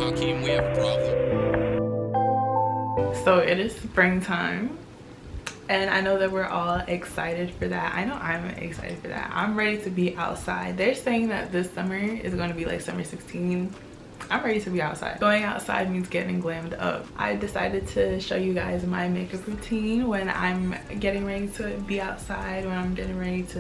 Hakeem, we have a problem. So it is springtime, and I know that we're all excited for that. I know I'm excited for that. I'm ready to be outside. They're saying that this summer is going to be like summer 16. I'm ready to be outside. Going outside means getting glammed up. I decided to show you guys my makeup routine when I'm getting ready to be outside, when I'm getting ready to,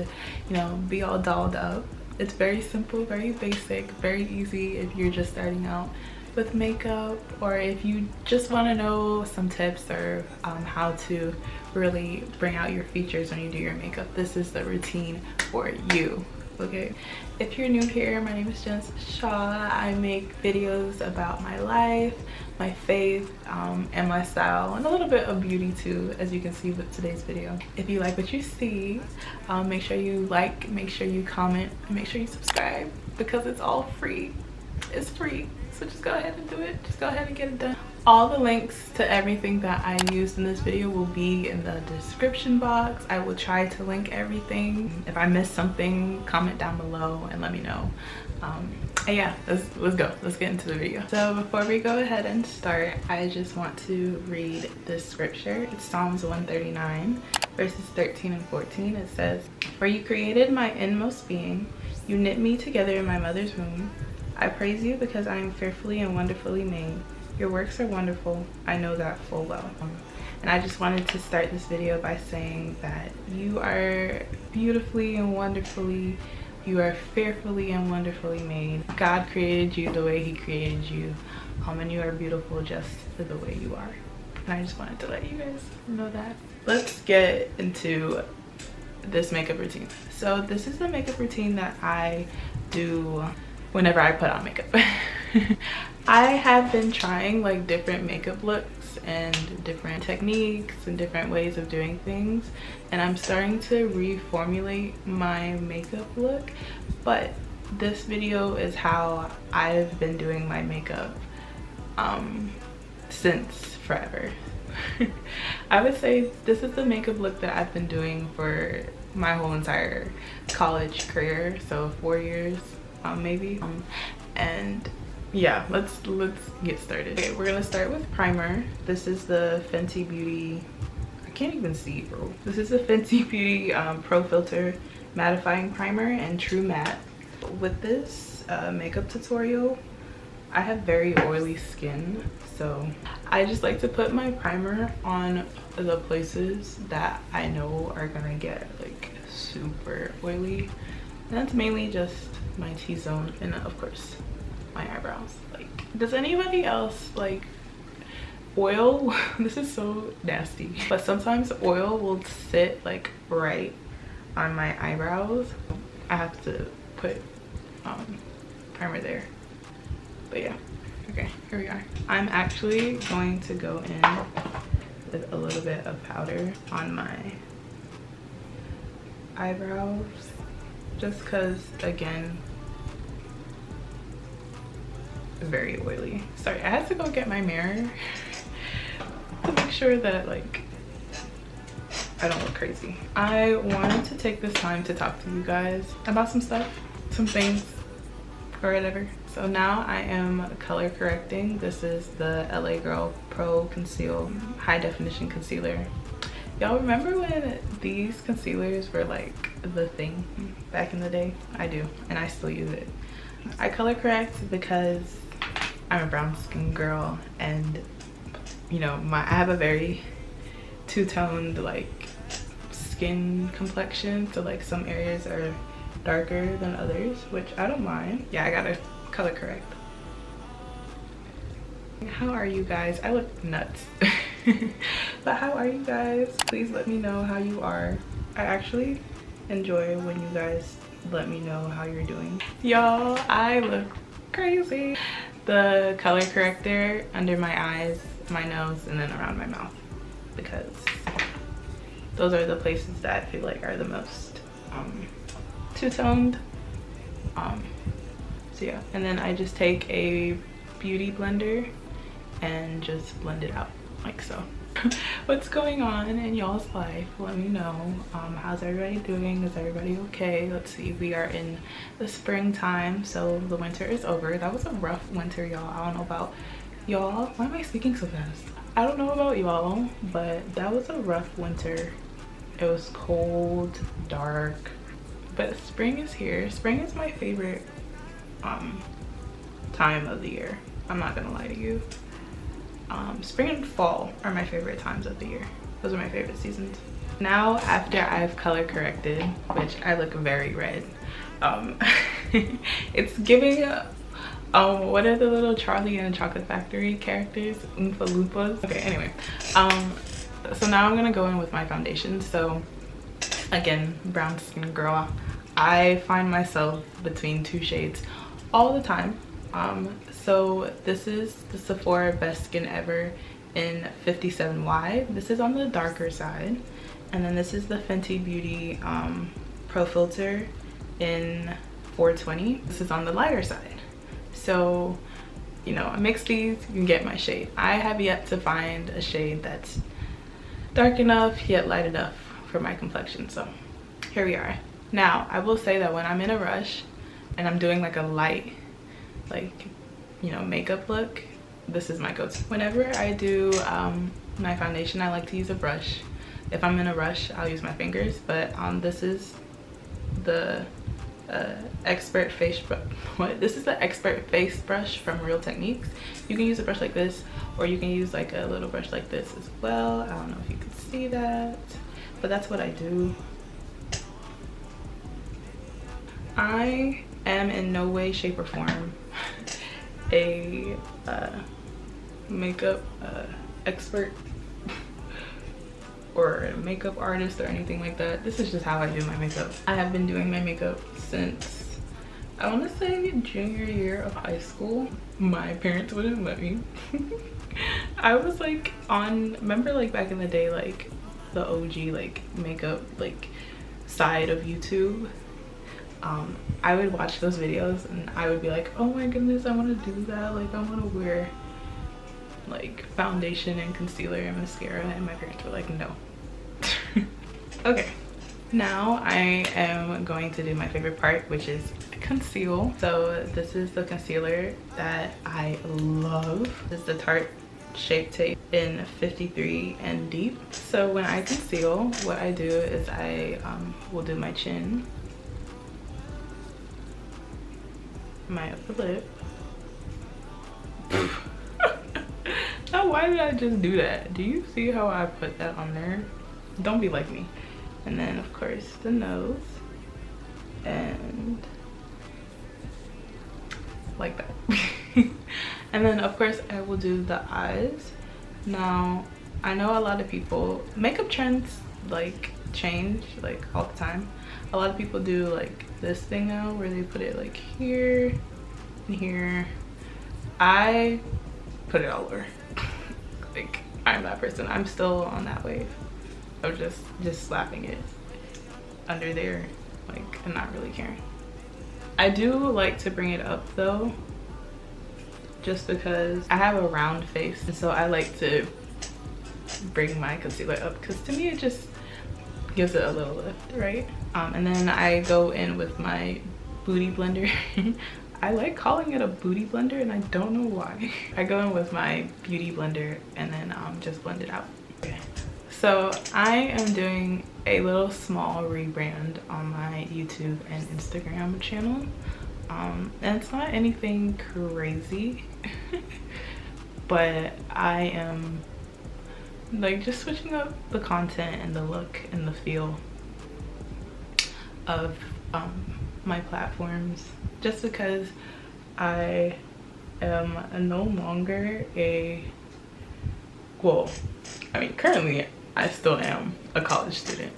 you know, be all dolled up. It's very simple, very basic, very easy if you're just starting out with makeup, or if you just want to know some tips or how to really bring out your features when you do your makeup. This is the routine for you. Okay, if you're new here, my name is Jenshaw. I make videos about my life, my faith, and my style, and a little bit of beauty too, as you can see with today's video. If you like what you see, make sure you like, make sure you comment, and make sure you subscribe, because it's all free. It's free, so just go ahead and do it. Just go ahead and get it done. All the links to everything that I used in this video will be in the description box. I will try to link everything. If I missed something, comment down below and let me know. And yeah, let's go. Let's get into the video. So before we go ahead and start, I just want to read this scripture. It's Psalms 139 verses 13 and 14. It says, "For you created my inmost being. You knit me together in my mother's womb. I praise you because I am fearfully and wonderfully made. Your works are wonderful. I know that full well." And I just wanted to start this video by saying that you are beautifully and wonderfully, you are fearfully and wonderfully made. God created you the way he created you, and you are beautiful just the way you are. And I just wanted to let you guys know that. Let's get into this makeup routine. So this is the makeup routine that I do whenever I put on makeup. I have been trying like different makeup looks and different techniques and different ways of doing things, and I'm starting to reformulate my makeup look, but this video is how I've been doing my makeup since forever. I would say this is the makeup look that I've been doing for my whole entire college career, so 4 years maybe. And yeah, let's get started. Okay, we're gonna start with primer. This is the Fenty Beauty, I can't even see, bro. This is the Fenty Beauty Pro Filter Mattifying Primer and True Matte. With this makeup tutorial, I have very oily skin, so I just like to put my primer on the places that I know are gonna get like super oily. And that's mainly just my T-zone and of course my eyebrows. Like, does anybody else like oil? This is so nasty, but sometimes oil will sit like right on my eyebrows. I have to put primer there, but yeah. Okay, here we are. I'm actually going to go in with a little bit of powder on my eyebrows, just because, again, very oily. Sorry, I had to go get my mirror to make sure that like I don't look crazy. I wanted to take this time to talk to you guys about some stuff, some things, or whatever. So now I am color correcting. This is the LA Girl Pro Conceal High Definition Concealer. Y'all remember when these concealers were like the thing back in the day? I do, and I still use it. I color correct because I'm a brown skin girl, and you know, I have a very two-toned like skin complexion, so like some areas are darker than others, which I don't mind. Yeah, I gotta color correct. How are you guys? I look nuts. But how are you guys? Please let me know how you are. I actually enjoy when you guys let me know how you're doing. Y'all, I look crazy. The color corrector under my eyes, my nose, and then around my mouth, because those are the places that I feel like are the most two-toned. So yeah, and then I just take a beauty blender and just blend it out like so. what's going on in y'all's life. Let me know. How's everybody doing? Is everybody okay? Let's see, we are in the springtime, so the winter is over. That was a rough winter, y'all. I don't know about y'all. Why am I speaking so fast? I don't know about y'all, but that was a rough winter. It was cold, dark, but spring is here. Spring is my favorite time of the year. I'm not gonna lie to you. Spring and fall are my favorite times of the year. Those are my favorite seasons. Now, after I've color corrected, which I look very red, it's giving what are the little Charlie and the Chocolate Factory characters? Oompa Loompas. Okay, anyway, so now I'm gonna go in with my foundation. So again, brown skin girl, I find myself between two shades all the time. So this is the Sephora Best Skin Ever in 57Y. This is on the darker side, and then this is the Fenty Beauty Pro Filter in 420. This is on the lighter side. So, you know, I mix these, you can get my shade. I have yet to find a shade that's dark enough yet light enough for my complexion, so here we are. Now, I will say that when I'm in a rush and I'm doing like a light, like, you know, makeup look, this is my go-to. Whenever I do my foundation, I like to use a brush. If I'm in a rush, I'll use my fingers, but this is the expert face this is the expert face brush from Real Techniques. You can use a brush like this, or you can use like a little brush like this as well. I don't know if you can see that, but that's what I do. I am in no way, shape, or form a makeup expert or a makeup artist or anything like that. This is just how I do my makeup. I have been doing my makeup since, I want to say, junior year of high school. My parents wouldn't let me. I was like remember like back in the day, like the OG like makeup like side of YouTube. I would watch those videos and I would be like, oh my goodness, I want to do that. Like, I want to wear like foundation and concealer and mascara, and my parents were like, no. Okay, now I am going to do my favorite part, which is conceal. So this is the concealer that I love. This is the Tarte Shape Tape in 53 and Deep. So when I conceal, what I do is I will do my chin, my upper lip. Now, why did I just do that? Do you see how I put that on there? Don't be like me. And then of course the nose, and like that. And then of course I will do the eyes. Now, I know a lot of people, makeup trends like change like all the time. A lot of people do like this thing now where they put it like here and here. I put it all over. Like, I'm that person. I'm still on that wave of just slapping it under there, like, and not really caring. I do like to bring it up though, just because I have a round face, and so I like to bring my concealer up because to me it just gives it a little lift, right? And then I go in with my booty blender. I like calling it a booty blender and I don't know why. I go in with my beauty blender and then just blend it out. Okay. So I am doing a little small rebrand on my YouTube and Instagram channel. And it's not anything crazy, but I am like just switching up the content and the look and the feel of my platforms, just because I am no longer well, I mean, currently I still am a college student.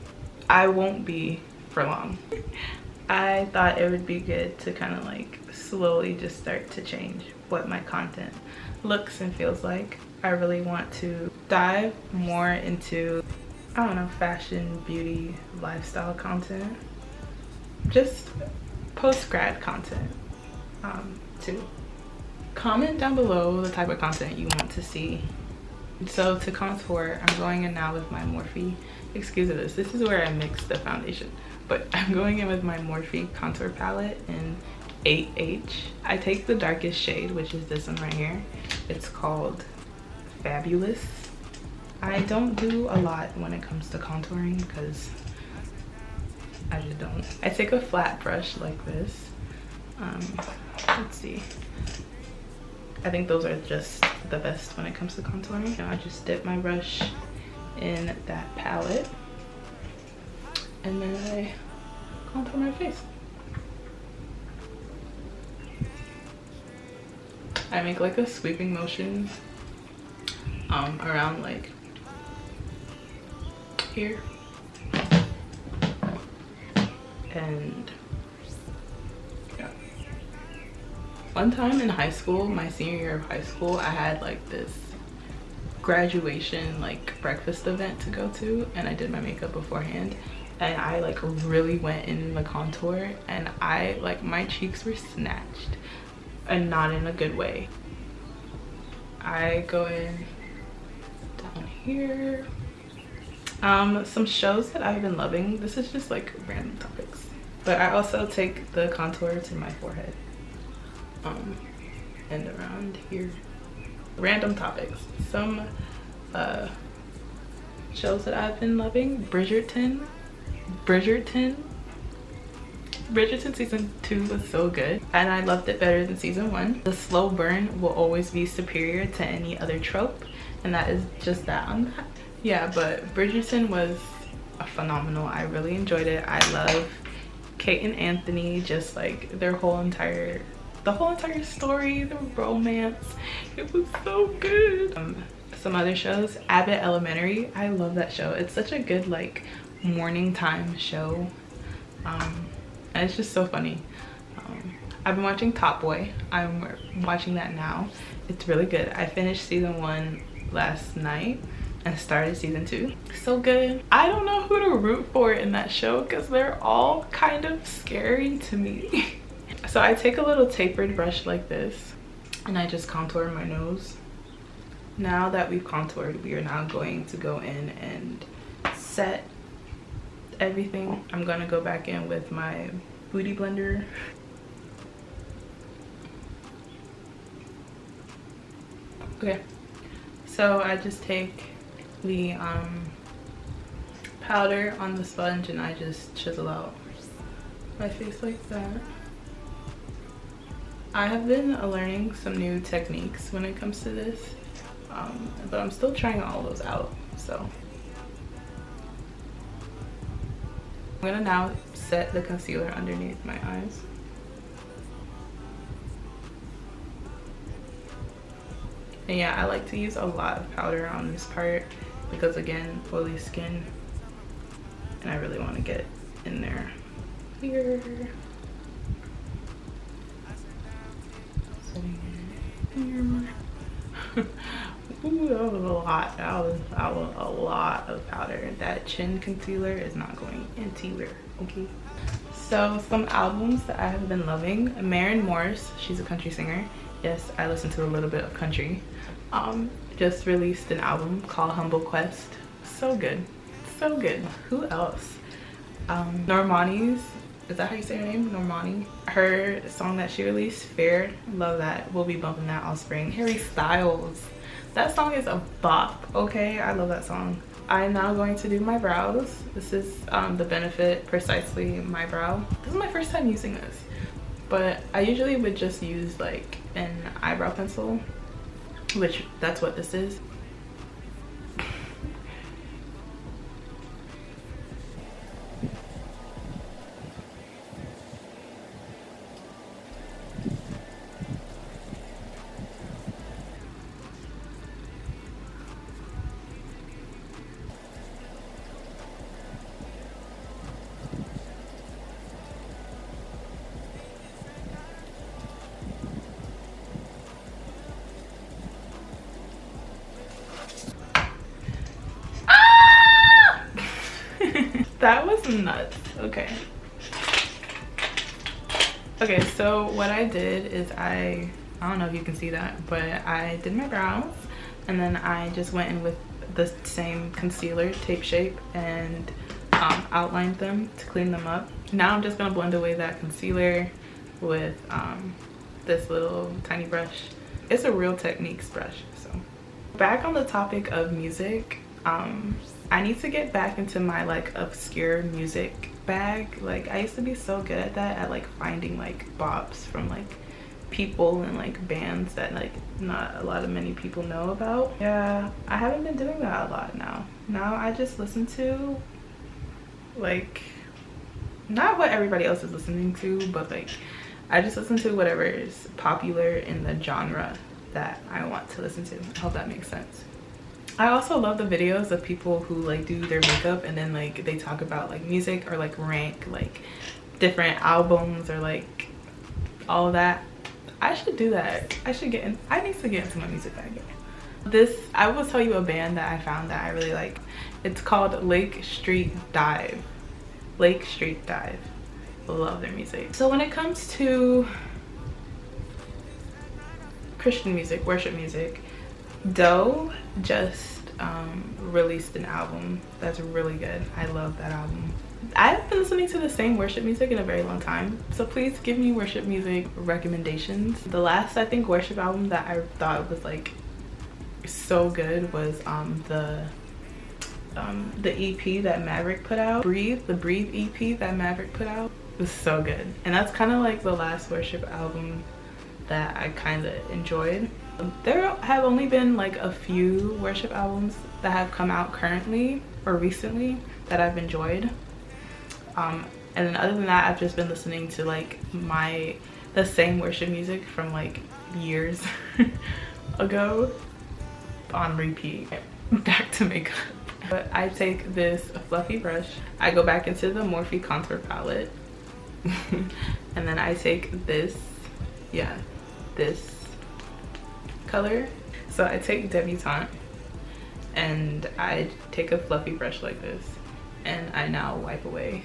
I won't be for long. I thought it would be good to kind of like slowly just start to change what my content looks and feels like. I really want to dive more into, I don't know, fashion, beauty, lifestyle content. Just post-grad content too. Comment down below the type of content you want to see So to contour, I'm going in now with my Morphe. Excuse me, this is where I mix the foundation. But I'm going in with my Morphe contour palette in 8H. I take the darkest shade, which is this one right here. It's called Fabulous. I don't do a lot when it comes to contouring because I just don't. I take a flat brush like this. Let's see. I think those are just the best when it comes to contouring. Now I just dip my brush in that palette and then I contour my face. I make like a sweeping motion around like here, and yeah. One time in high school, my senior year of high school, I had like this graduation like breakfast event to go to, and I did my makeup beforehand, and I like really went in the contour, and I like my cheeks were snatched, and not in a good way. I go in down here. Some shows that I've been loving. This is just like random topics, but I also take the contour to my forehead and around here. Random topics. Some shows that I've been loving. Bridgerton season 2 was so good, and I loved it better than season 1. The slow burn will always be superior to any other trope, and that is just that on that. Yeah, but Bridgerton was phenomenal. I really enjoyed it. I love Kate and Anthony, just like their whole entire story, the romance. It was so good. Some other shows, Abbott Elementary. I love that show. It's such a good like morning time show. And it's just so funny. I've been watching Top Boy. I'm watching that now. It's really good. I finished season 1 last night and started season 2. So good. I don't know who to root for in that show because they're all kind of scary to me. So I take a little tapered brush like this and I just contour my nose. Now that we've contoured, we are now going to go in and set everything. I'm gonna go back in with my Beauty Blender. Okay, so I just take the powder on the sponge and I just chisel out my face like that. I have been learning some new techniques when it comes to this, but I'm still trying all those out. So I'm gonna now set the concealer underneath my eyes. And yeah, I like to use a lot of powder on this part because again, oily skin, and I really want to get in there here. Setting it here. Ooh, that was a lot. That was a lot of powder. That chin concealer is not going anywhere. Okay. So some albums that I have been loving. Maren Morris, she's a country singer. Yes, I listen to a little bit of country. Just released an album called Humble Quest. So good, so good. Who else? Normani's, is that how you say her name? Normani. Her song that she released, Fair, love that. We'll be bumping that all spring. Harry Styles, that song is a bop. Okay, I love that song. I'm now going to do my brows. This is the Benefit Precisely My Brow. This is my first time using this, but I usually would just use like an eyebrow pencil, which that's what this is. That was nuts. Okay, so what I did is I don't know if you can see that, but I did my brows. And then I just went in with the same concealer, Tape Shape, and outlined them to clean them up. Now I'm just gonna blend away that concealer with this little tiny brush. It's a Real Techniques brush. So back on the topic of music, I need to get back into my like obscure music bag. Like I used to be so good at that, at like finding like bops from like people and like bands that like not a lot of many people know about. Yeah, I haven't been doing that a lot now. Now I just listen to like, not what everybody else is listening to, but like I just listen to whatever is popular in the genre that I want to listen to. I hope that makes sense. I also love the videos of people who like do their makeup and then like they talk about like music or like rank like different albums or like all of that. I should do that. I need to get into my music bag. I will tell you a band that I found that I really like. It's called Lake Street Dive. Lake Street Dive. Love their music. So when it comes to Christian music, worship music, Doe just released an album that's really good. I love that album. I've been listening to the same worship music in a very long time, so please give me worship music recommendations. The last, I think, worship album that I thought was like so good was the EP that Maverick put out. The Breathe EP that Maverick put out was so good, and that's kind of like the last worship album that I kind of enjoyed. There have only been like a few worship albums that have come out currently or recently that I've enjoyed. And then other than that, I've just been listening to like the same worship music from like years ago on repeat. Back to makeup. But I take this fluffy brush, I go back into the Morphe contour palette, and then I take this, this color. So I take Debutante and I take a fluffy brush like this, and I now wipe away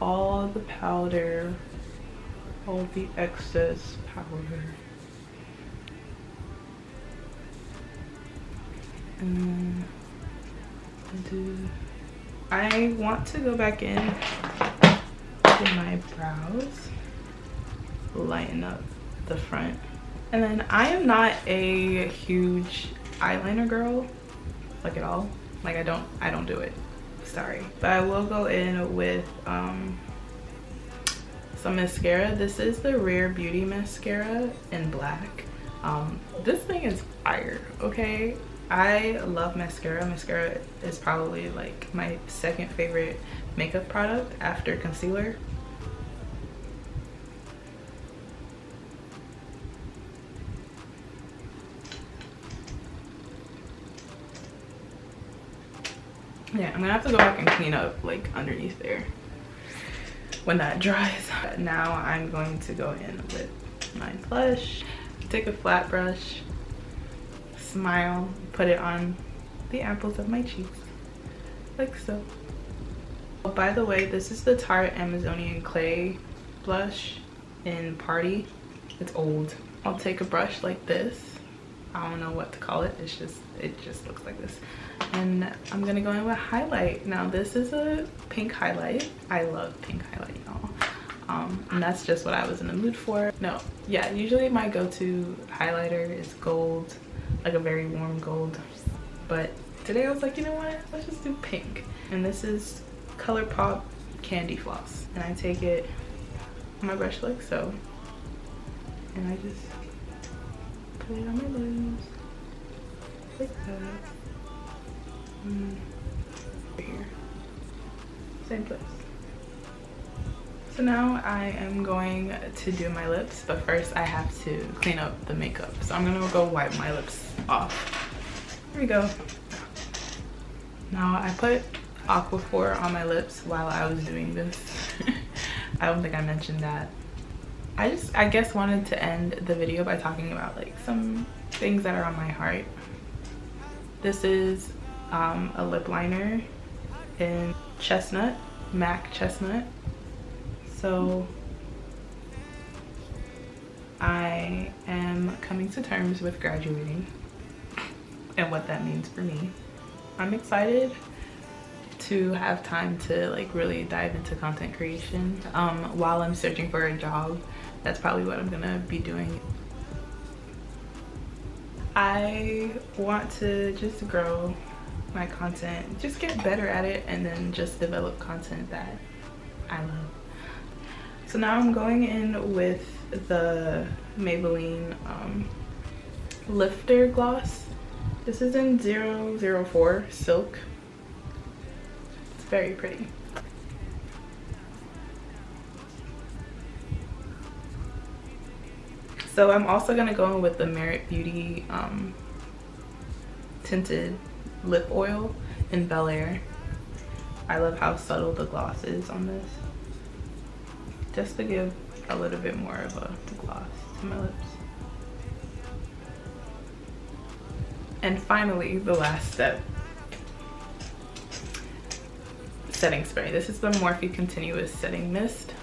all the powder, all the excess powder. And I want to go back in to my brows, lighten up the front. And then I am not a huge eyeliner girl, like at all. Like I don't do it, sorry. But I will go in with some mascara. This is the Rare Beauty mascara in black. This thing is fire, okay? I love mascara. Mascara is probably like my second favorite makeup product after concealer. Yeah, I'm gonna have to go back and clean up like underneath there when that dries. Now I'm going to go in with my blush, take a flat brush, smile, put it on the apples of my cheeks, like so. Oh, by the way, this is the Tarte Amazonian Clay blush in Party. It's old. I'll take a brush like this. I don't know what to call it. It just looks like this. And I'm gonna go in with highlight. Now this is a pink highlight. I love pink highlight, y'all. And that's just what I was in the mood for. No, yeah, usually my go-to highlighter is gold, like a very warm gold. But today I was like, you know what? Let's just do pink. And this is ColourPop Candy Floss. And I take it on my brush like so. And I just put it on my lips like that. Right here, same place. So now I am going to do my lips, but first I have to clean up the makeup. So I'm gonna go wipe my lips off. Here we go. Now I put Aquaphor on my lips while I was doing this. I don't think I mentioned that. I guess wanted to end the video by talking about like some things that are on my heart. This is a lip liner in Chestnut, MAC Chestnut. So I am coming to terms with graduating and what that means for me. I'm excited to have time to like really dive into content creation while I'm searching for a job. That's probably what I'm gonna be doing. I want to just grow my content, just get better at it, and then just develop content that I love. So now I'm going in with the Maybelline lifter gloss. This is in 004 Silk. It's very pretty. So I'm also gonna go in with the Merit Beauty tinted lip oil in Bel Air. I love how subtle the gloss is on this, just to give a little bit more of a gloss to my lips. And finally, the last step, setting spray. This is the Morphe Continuous Setting Mist.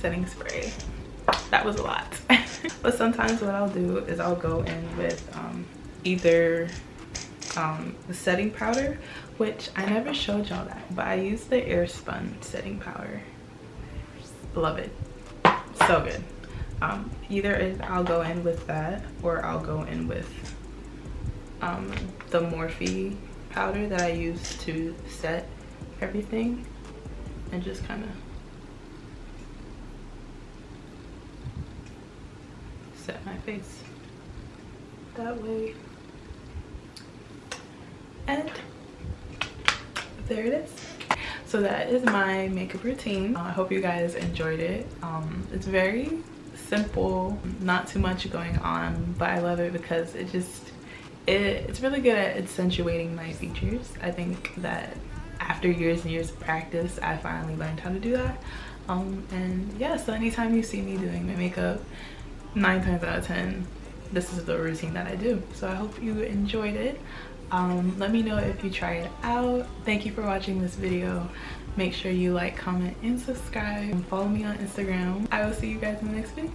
Setting spray. That was a lot. But sometimes what I'll do is I'll go in with either the setting powder, which I never showed y'all that, but I use the airspun setting powder. Love it. So good. Either I'll go in with that, or I'll go in with the Morphe powder that I use to set everything, and just kind of set my face that way. And there it is. So that is my makeup routine. I hope you guys enjoyed it. It's very simple, not too much going on, but I love it because it's really good at accentuating my features. I think that after years and years of practice, I finally learned how to do that. And yeah, so anytime you see me doing my makeup, 9 times out of 10, this is the routine that I do. So I hope you enjoyed it. Let me know if you try it out. Thank you for watching this video. Make sure you like, comment, and subscribe, and follow me on Instagram. I will see you guys in the next video.